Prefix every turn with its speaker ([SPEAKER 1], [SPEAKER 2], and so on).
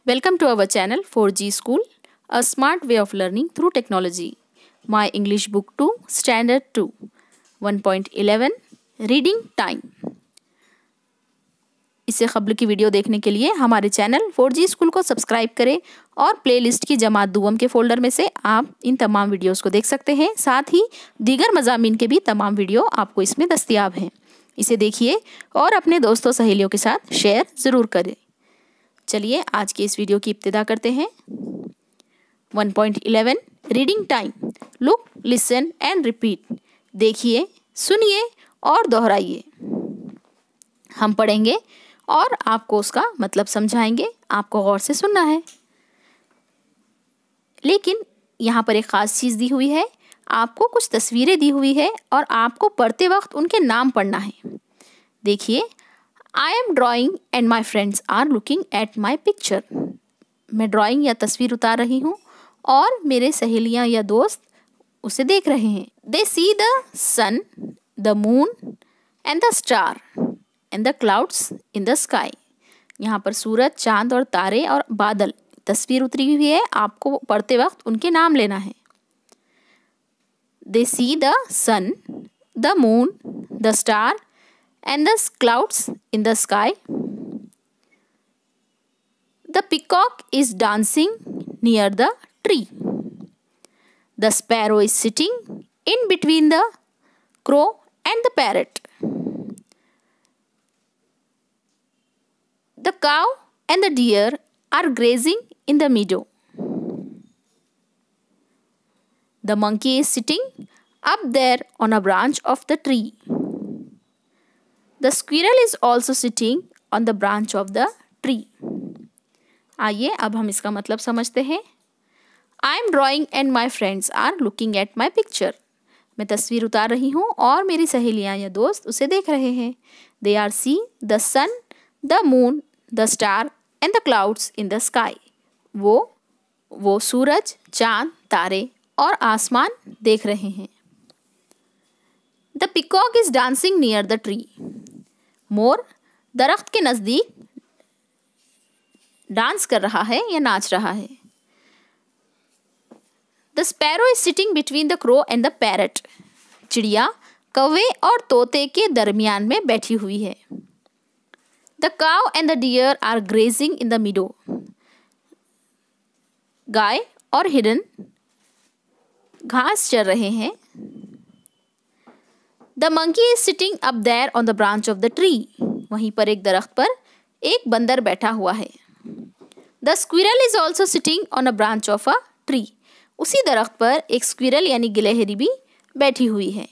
[SPEAKER 1] Welcome to our channel 4G School, a smart way of learning through technology. My English Book 2, Standard 2, 1.11 Reading Time. इससे क़ब्ल की video देखने के लिए हमारे channel 4G school को subscribe करें और प्लेलिस्ट की जमात दुवम के फ़ोल्डर में से आप इन तमाम वीडियोस को देख सकते हैं। साथ ही दीगर मज़ामीन के भी तमाम वीडियो आपको इसमें दस्तयाब हैं। इसे देखिए और अपने दोस्तों सहेलियों के साथ शेयर ज़रूर करें। चलिए आज की इस वीडियो की इब्तिदा करते हैं। 1.11 reading time. Look, listen and repeat. देखिए, सुनिए और दोहराइए। हम पढ़ेंगे और आपको उसका मतलब समझाएंगे। आपको गौर से सुनना है। लेकिन यहाँ पर एक ख़ास चीज़ दी हुई है। आपको कुछ तस्वीरें दी हुई है और आपको पढ़ते वक्त उनके नाम पढ़ना है। देखिए, I am drawing and my friends are looking at my picture. मैं ड्राइंग या तस्वीर उतार रही हूँ और मेरे सहेलियाँ या दोस्त उसे देख रहे हैं। They see the sun, the moon and the star and the clouds in the sky. यहाँ पर सूरज, चाँद और तारे और बादल तस्वीर उतरी हुई है। आपको पढ़ते वक्त उनके नाम लेना है। They see the sun, the moon, the star and the clouds in the sky. The peacock is dancing near the tree. The sparrow is sitting in between the crow and the parrot. The cow and the deer are grazing in the meadow. The monkey is sitting up there on a branch of the tree. The squirrel is also sitting on the branch of the tree. आइए अब हम इसका मतलब समझते हैं। I am drawing and my friends are looking at my picture. मैं तस्वीर उतार रही हूँ और मेरी सहेलियाँ या दोस्त उसे देख रहे हैं। They are seeing the sun, the moon, the star and the clouds in the sky. वो सूरज, चाँद, तारे और आसमान देख रहे हैं। The peacock is dancing near the tree. मोर दरख्त के नज़दीक डांस कर रहा है या नाच रहा है। The sparrow is sitting between the crow and the parrot. चिड़िया कौवे और तोते के दरमियान में बैठी हुई है। The cow and the deer are grazing in the meadow. गाय और हिरन घास चर रहे हैं। The monkey is sitting up there on the branch of the tree. वहीं पर एक दरख्त पर एक बंदर बैठा हुआ है। The squirrel is also sitting on a branch of a tree. उसी दरख्त पर एक स्क्विरल यानी गिलहरी भी बैठी हुई है।